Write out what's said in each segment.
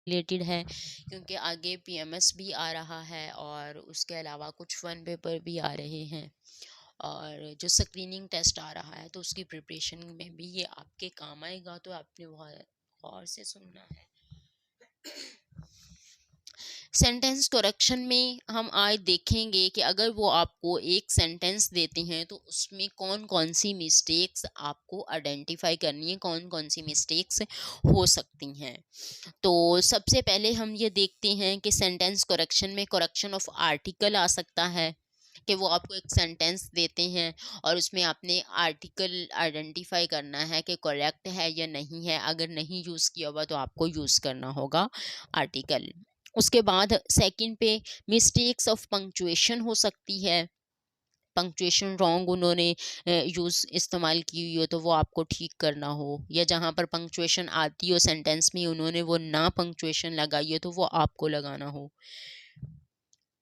Related है, क्योंकि आगे पीएमएस भी आ रहा है और उसके अलावा कुछ वन पेपर भी आ रहे हैं और जो स्क्रीनिंग टेस्ट आ रहा है, तो उसकी प्रिपरेशन में भी ये आपके काम आएगा। तो आपने बहुत गौर से सुनना है। सेंटेंस करेक्शन में हम आज देखेंगे कि अगर वो आपको एक सेंटेंस देते हैं तो उसमें कौन कौन सी मिस्टेक्स आपको आइडेंटिफाई करनी है, कौन कौन सी मिस्टेक्स हो सकती हैं। तो सबसे पहले हम ये देखते हैं कि सेंटेंस करेक्शन में करेक्शन ऑफ आर्टिकल आ सकता है, कि वो आपको एक सेंटेंस देते हैं और उसमें आपने आर्टिकल आइडेंटिफाई करना है कि करेक्ट है या नहीं है। अगर नहीं यूज़ किया हुआ तो आपको यूज़ करना होगा आर्टिकल। उसके बाद सेकंड पे मिस्टेक्स ऑफ पंक्चुएशन हो सकती है। पंक्चुएशन रॉन्ग उन्होंने यूज़ इस्तेमाल की हुई हो तो वो आपको ठीक करना हो, या जहाँ पर पंक्चुएशन आती हो सेंटेंस में उन्होंने वो ना पंक्चुएशन लगाई हो तो वो आपको लगाना हो।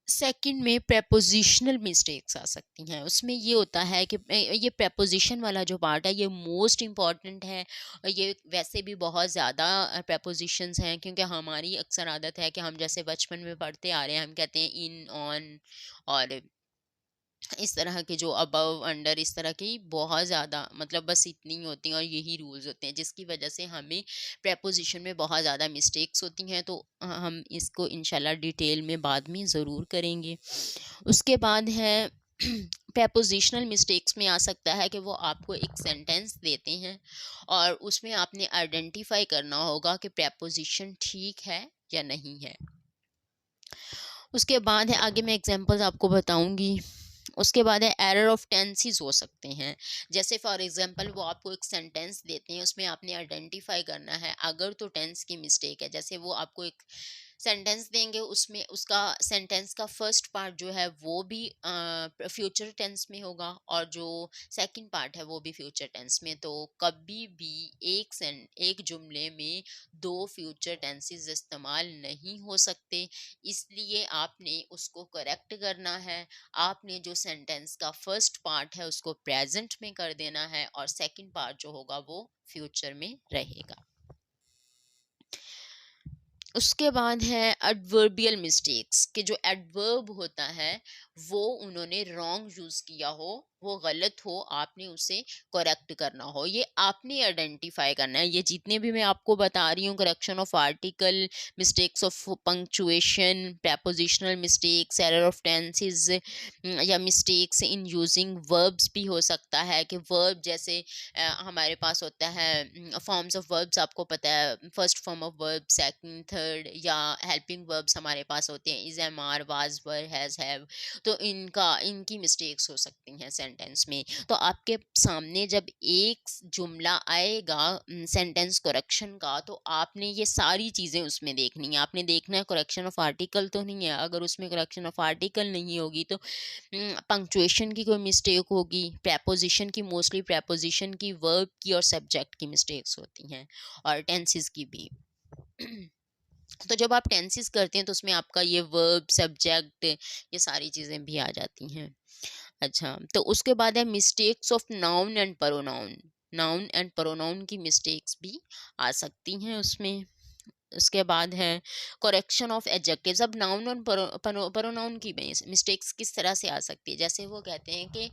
सेकंड में प्रेपोजिशनल मिस्टेक्स आ सकती हैं। उसमें ये होता है कि ये प्रेपोजिशन वाला जो पार्ट है ये मोस्ट इम्पॉर्टेंट है। और ये वैसे भी बहुत ज़्यादा प्रेपोजिशंस हैं, क्योंकि हमारी अक्सर आदत है कि हम जैसे बचपन में पढ़ते आ रहे हैं, हम कहते हैं इन, ऑन और इस तरह के जो अबव, अंडर, इस तरह की बहुत ज़्यादा, मतलब बस इतनी ही होती हैं और यही रूल्स होते हैं, जिसकी वजह से हमें प्रेपोजिशन में बहुत ज़्यादा मिस्टेक्स होती हैं। तो हम इसको इंशाल्लाह डिटेल में बाद में ज़रूर करेंगे। उसके बाद है प्रेपोजिशनल मिस्टेक्स में आ सकता है कि वो आपको एक सेंटेंस देते हैं और उसमें आपने आइडेंटिफाई करना होगा कि प्रेपोजिशन ठीक है या नहीं है। उसके बाद है, आगे मैं एग्जांपल्स आपको बताऊंगी। उसके बाद है एरर ऑफ टेंसेस हो सकते हैं। जैसे फॉर एग्जांपल वो आपको एक सेंटेंस देते हैं, उसमें आपने आइडेंटिफाई करना है अगर तो टेंस की मिस्टेक है। जैसे वो आपको एक सेंटेंस देंगे, उसमें उसका सेंटेंस का फर्स्ट पार्ट जो है वो भी फ्यूचर टेंस में होगा और जो सेकंड पार्ट है वो भी फ्यूचर टेंस में। तो कभी भी एक जुमले में दो फ्यूचर टेंसेस इस्तेमाल नहीं हो सकते, इसलिए आपने उसको करेक्ट करना है। आपने जो सेंटेंस का फर्स्ट पार्ट है उसको प्रेजेंट में कर देना है और सेकंड पार्ट जो होगा वो फ्यूचर में रहेगा। उसके बाद है एडवर्बियल मिस्टेक्स, कि जो एडवर्ब होता है वो उन्होंने रॉन्ग यूज किया हो, वो गलत हो, आपने उसे करेक्ट करना हो। ये आपने आइडेंटिफाई करना है। ये जितने भी मैं आपको बता रही हूँ, correction of article, mistakes of punctuation, prepositional mistakes, error of tenses या मिस्टेक्स इन यूजिंग वर्ब्स भी हो सकता है। कि वर्ब जैसे हमारे पास होता है फॉर्म्स ऑफ वर्ब्स, आपको पता है first form of verb, second, third, या हेल्पिंग वर्ब्स हमारे पास होते हैं is, am, are, was, were, has, have. तो इनकी मिस्टेक्स हो सकती हैं सेंटेंस में। तो आपके सामने जब एक जुमला आएगा सेंटेंस करेक्शन का, तो आपने ये सारी चीज़ें उसमें देखनी है। आपने देखना है करेक्शन ऑफ आर्टिकल तो नहीं है। अगर उसमें करेक्शन ऑफ आर्टिकल नहीं होगी तो पंक्चुएशन की कोई मिस्टेक होगी, प्रेपोजिशन की, मोस्टली प्रेपोजिशन की, वर्ब की और सब्जेक्ट की मिस्टेक्स होती हैं, और टेंसेस की भी। तो जब आप टेंसेस करते हैं तो उसमें आपका ये वर्ब, सब्जेक्ट, ये सारी चीज़ें भी आ जाती हैं। अच्छा, तो उसके बाद है mistakes of noun and pronoun. Noun and pronoun की मिस्टेक्स भी आ सकती हैं उसमें। उसके बाद है करेक्शन ऑफ एडजेक्टिव्स। अब नाउन और प्रोनाउन की मिस्टेक्स किस तरह से आ सकती है। जैसे वो कहते हैं कि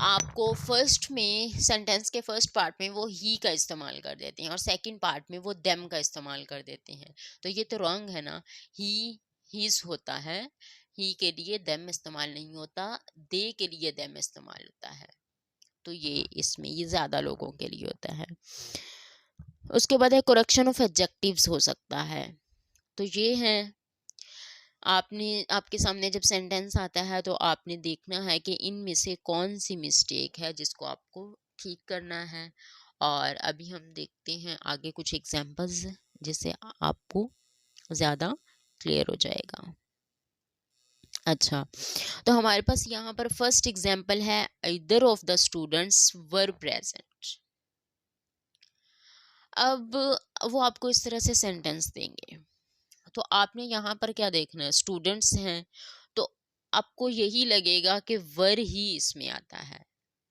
आपको फर्स्ट में, सेंटेंस के फर्स्ट पार्ट में वो ही का इस्तेमाल कर देते हैं और सेकंड पार्ट में वो देम का इस्तेमाल कर देते हैं। तो ये तो रॉन्ग है ना। ही, हिज होता है, ही के लिए देम इस्तेमाल नहीं होता, दे के लिए देम इस्तेमाल होता है। तो ये इसमें ये ज्यादा लोगों के लिए होता है। उसके बाद है करेक्शन ऑफ एडजेक्टिव्स हो सकता है। तो ये है, आपने, आपके सामने जब सेंटेंस आता है तो आपने देखना है कि इनमें से कौन सी मिस्टेक है जिसको आपको ठीक करना है। और अभी हम देखते हैं आगे कुछ एग्जांपल्स जिससे आपको ज़्यादा क्लियर हो जाएगा। अच्छा, तो हमारे पास यहाँ पर फर्स्ट एग्जांपल है, either of the students were present. अब वो आपको इस तरह से सेंटेंस देंगे, तो आपने यहाँ पर क्या देखना है, स्टूडेंट्स हैं तो आपको यही लगेगा कि वर ही इसमें आता है,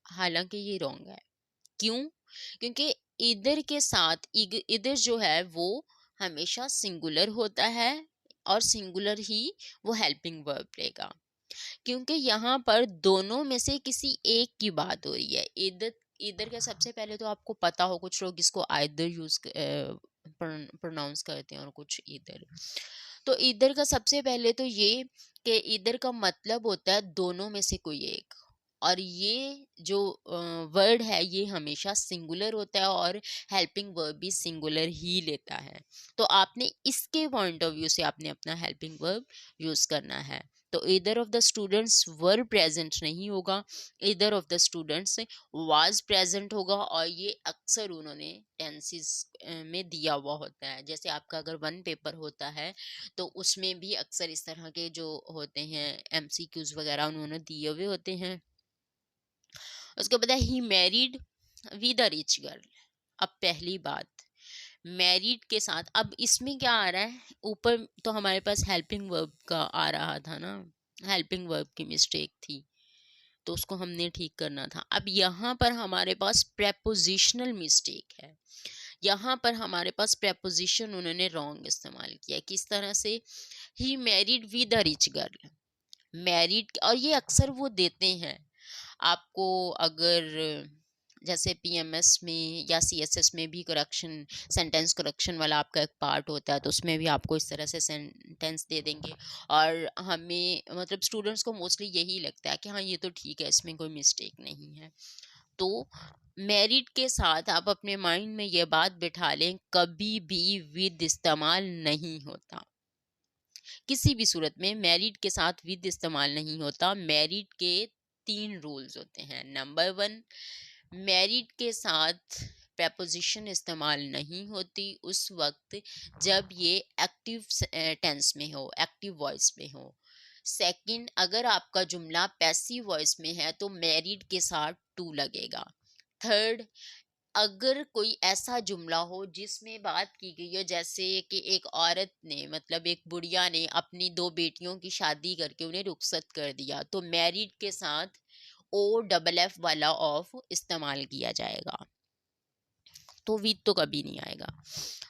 हालांकि ये रॉन्ग है। क्यों? क्योंकि इधर के साथ इधर जो है वो हमेशा सिंगुलर होता है और सिंगुलर ही वो हेल्पिंग वर्ब लेगा, क्योंकि यहाँ पर दोनों में से किसी एक की बात हो रही है। इधर इधर का सबसे पहले तो आपको पता हो, कुछ लोग इसको आइदर यूज प्रोनाउंस करते हैं और कुछ इधर। तो इधर का सबसे पहले तो ये कि इधर का मतलब होता है दोनों में से कोई एक, और ये जो वर्ड है ये हमेशा सिंगुलर होता है और हेल्पिंग वर्ब भी सिंगुलर ही लेता है। तो आपने इसके पॉइंट ऑफ व्यू से आपने अपना हेल्पिंग वर्ब यूज करना है। तो इधर of the students were present नहीं होगा, इधर of the students was present होगा, और ये अक्सर उन्होंने टेंसेस में दिया हुआ होता है। जैसे आपका अगर वन पेपर होता है तो उसमें भी अक्सर इस तरह के जो होते हैं एमसीक्यूज वगैरह उन्होंने दिए हुए होते हैं। उसके बाद he married with a rich girl. अब पहली बात, मैरिड के साथ, अब इसमें क्या आ रहा है, ऊपर तो हमारे पास हेल्पिंग वर्ब का आ रहा था ना, हेल्पिंग वर्ब की मिस्टेक थी, तो उसको हमने ठीक करना था। अब यहाँ पर हमारे पास प्रेपोजिशनल मिस्टेक है, यहाँ पर हमारे पास प्रेपोजिशन उन्होंने रॉन्ग इस्तेमाल किया। किस तरह से, he married with a rich girl, married, और ये अक्सर वो देते हैं आपको। अगर जैसे पीएमएस में या सीएसएस में भी करेक्शन, सेंटेंस करेक्शन वाला आपका एक पार्ट होता है, तो उसमें भी आपको इस तरह से सेंटेंस दे देंगे, और हमें मतलब स्टूडेंट्स को मोस्टली यही लगता है कि हाँ ये तो ठीक है, इसमें कोई मिस्टेक नहीं है। तो मैरिड के साथ आप अपने माइंड में ये बात बिठा लें, कभी भी विद इस्तेमाल नहीं होता, किसी भी सूरत में मैरिड के साथ विद इस्तेमाल नहीं होता। मैरिड के 3 रूल्स होते हैं। नंबर 1, मैरिड के साथ preposition इस्तेमाल नहीं होती उस वक्त जब ये एक्टिव टेंस में हो, एक्टिव वॉइस में हो। सेकंड, अगर आपका जुमला पैसिव वॉइस में है तो मैरिड के साथ टू लगेगा। थर्ड, अगर कोई ऐसा जुमला हो जिसमें बात की गई हो, जैसे कि एक औरत ने, मतलब एक बुढ़िया ने अपनी 2 बेटियों की शादी करके उन्हें रुखसत कर दिया, तो मैरिड के साथ ओ डबल एफ वाला ऑफ इस्तेमाल किया जाएगा, तो विद तो कभी नहीं आएगा।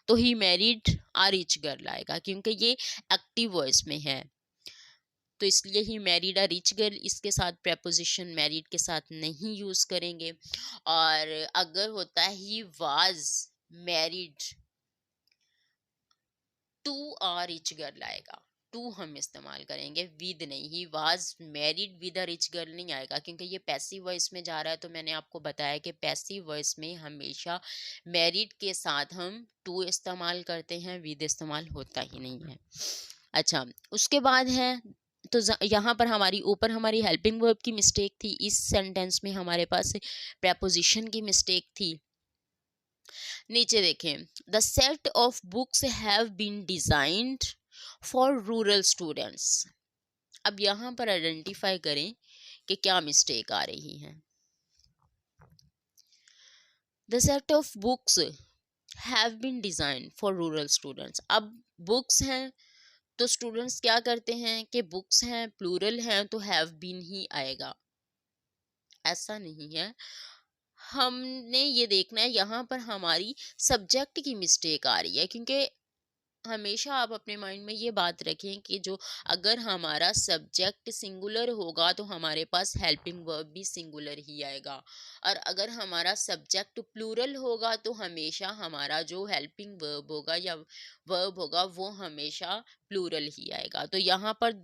तो he married uh rich girl आएगा, क्योंकि ये एक्टिव वॉइस में है, तो इसलिए he married a rich girl, इसके साथ प्रेपोजिशन मैरिड के साथ नहीं यूज करेंगे। और अगर होता है he was married to a rich girl आएगा, टू हम इस्तेमाल करेंगे, विद नहीं। He was married with a rich girl नहीं आएगा, क्योंकि ये पैसिव वॉइस में जा रहा है। तो मैंने आपको बताया कि पैसिव वॉइस में हमेशा मैरिड के साथ हम टू इस्तेमाल करते हैं, विद इस्तेमाल होता ही नहीं है। अच्छा, उसके बाद है, तो यहाँ पर हमारी ऊपर हमारी हेल्पिंग वर्ब की मिस्टेक थी, इस सेंटेंस में हमारे पास प्रेपोजिशन की मिस्टेक थी। नीचे देखें, the set of books have been designed for rural students. अब यहाँ पर आइडेंटिफाई करें कि क्या मिस्टेक आ रही है। The set of books have been designed for rural students. अब बुक्स हैं तो स्टूडेंट्स क्या करते हैं कि बुक्स हैं, प्लूरल हैं, तो हैव बीन ही आएगा, ऐसा नहीं है। हमने ये देखना है, यहाँ पर हमारी सब्जेक्ट की मिस्टेक आ रही है, क्योंकि हमेशा आप अपने माइंड में ये बात रखें कि जो, अगर हमारा सब्जेक्ट सिंगुलर होगा तो हमारे पास हेल्पिंग वर्ब भी सिंगुलर ही आएगा, और अगर हमारा सब्जेक्ट प्लूरल होगा तो हमेशा हमारा जो हेल्पिंग वर्ब होगा या वर्ब होगा वो हमेशा प्लूरल ही आएगा। तो यहाँ पर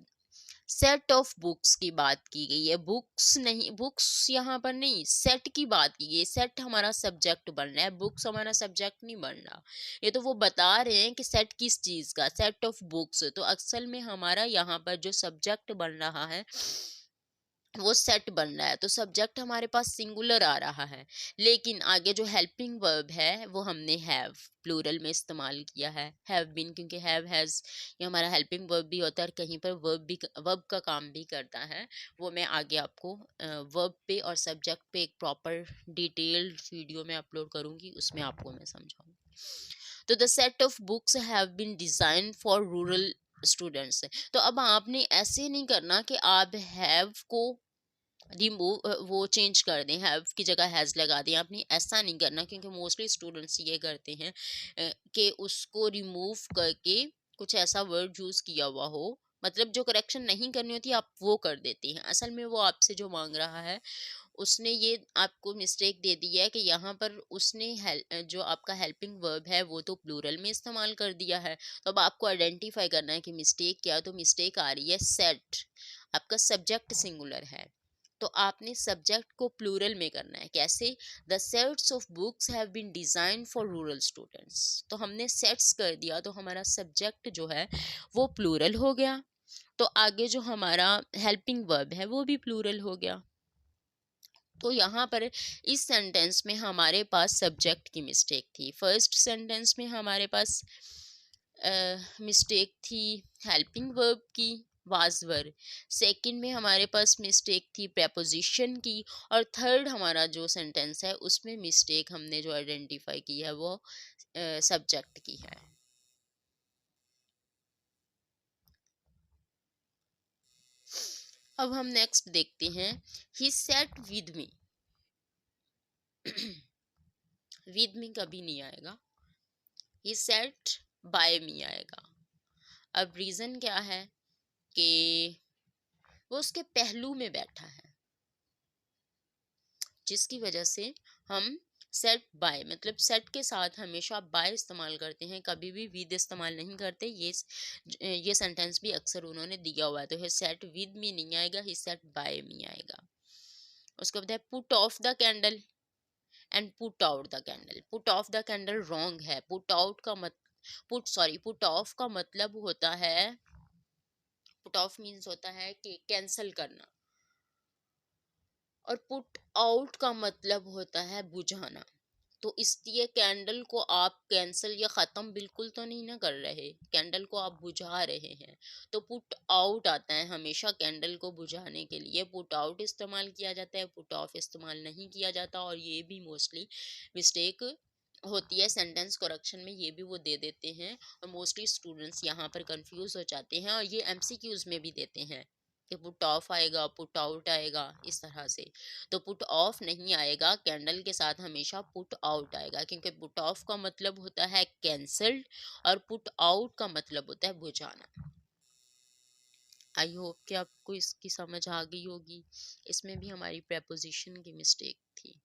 सेट ऑफ बुक्स की बात की गई है, बुक्स नहीं, बुक्स यहाँ पर नहीं, सेट की बात की गई है। सेट हमारा सब्जेक्ट बन रहा है, बुक्स हमारा सब्जेक्ट नहीं बन रहा। ये तो वो बता रहे हैं कि सेट किस चीज का, सेट ऑफ बुक्स, तो असल में हमारा यहाँ पर जो सब्जेक्ट बन रहा है वो सेट बन रहा है, तो सब्जेक्ट हमारे पास सिंगुलर आ रहा है, लेकिन आगे जो हेल्पिंग वर्ब है वो हमने हैव प्लूरल में इस्तेमाल किया है, हैव बीन, क्योंकि हैव हैज ये हमारा हेल्पिंग वर्ब भी होता है और कहीं पर वर्ब का काम भी करता है। वो मैं आगे आपको वर्ब पे और सब्जेक्ट पे एक प्रॉपर डिटेल्ड वीडियो में अपलोड करूंगी, उसमें आपको मैं समझाऊंगी। तो the set of books have been design for rural students. तो अब आपने ऐसे नहीं करना कि आप हैव को रिमूव वो चेंज कर दें, हैव की जगह हैज़ लगा दें। आपने ऐसा नहीं करना, क्योंकि मोस्टली स्टूडेंट्स ये करते हैं कि उसको रिमूव करके कुछ ऐसा वर्ड यूज़ किया हुआ हो, मतलब जो करेक्शन नहीं करनी होती आप वो कर देती हैं। असल में वो आपसे जो माँग रहा है, उसने ये आपको मिस्टेक दे दी है कि यहाँ पर उसने जो आपका हेल्पिंग वर्ब है वो तो प्लूरल में इस्तेमाल कर दिया है। तो अब आपको आइडेंटिफाई करना है कि मिस्टेक क्या है। तो मिस्टेक आ रही है सेट, आपका सब्जेक्ट सिंगुलर है, तो आपने सब्जेक्ट को प्लूरल में करना है। कैसे? The sets of books have been design for rural students. तो हमने सेट्स कर दिया, तो हमारा सब्जेक्ट जो है वो प्लूरल हो गया। तो आगे जो हमारा हेल्पिंग वर्ब है वो भी प्लूरल हो गया। तो यहाँ पर इस सेंटेंस में हमारे पास सब्जेक्ट की मिस्टेक थी। फर्स्ट सेंटेंस में हमारे पास मिस्टेक थी हेल्पिंग वर्ब की, वाज वर। सेकंड में हमारे पास मिस्टेक थी प्रेपोजिशन की। और थर्ड हमारा जो सेंटेंस है उसमें मिस्टेक हमने जो आइडेंटिफाई की है वो सब्जेक्ट की है। अब हम नेक्स्ट देखते हैं, he set with me. With me कभी नहीं आएगा, ही सेट बाय मी आएगा। अब रीजन क्या है कि वो उसके पहलू में बैठा है, जिसकी वजह से हम सेट बाय, मतलब सेट के साथ हमेशा बाय इस्तेमाल करते हैं, कभी भी विद इस्तेमाल नहीं करते। ये सेंटेंस भी अक्सर उन्होंने दिया हुआ है। तो ही सेट विद मी नहीं आएगा, ही सेट बाय मी आएगा। उसके बाद है put off the candle and put out the candle. Put off the candle wrong है। पुट ऑफ का मतलब होता है, पुट ऑफ मीन्स होता है कि कैंसल करना, और पुट आउट का मतलब होता है बुझाना। तो इसलिए कैंडल को आप कैंसल या ख़त्म बिल्कुल तो नहीं ना कर रहे, कैंडल को आप बुझा रहे हैं। तो पुट आउट आता है हमेशा कैंडल को बुझाने के लिए, पुट आउट इस्तेमाल किया जाता है, पुट ऑफ इस्तेमाल नहीं किया जाता। और ये भी मोस्टली मिस्टेक होती है सेंटेंस करेक्शन में, ये भी वो दे देते हैं। और मोस्टली स्टूडेंट्स यहाँ पर कंफ्यूज हो जाते हैं, और ये एमसीक्यूज में भी देते हैं कि पुट ऑफ आएगा, पुट आउट आएगा, इस तरह से। तो पुट ऑफ नहीं आएगा, कैंडल के साथ हमेशा पुट आउट आएगा, क्योंकि पुट ऑफ का मतलब होता है कैंसल्ड और पुट आउट का मतलब होता है बुझाना। आई होप कि आपको इसकी समझ आ गई होगी। इसमें भी हमारी प्रेपोजिशन की मिस्टेक थी।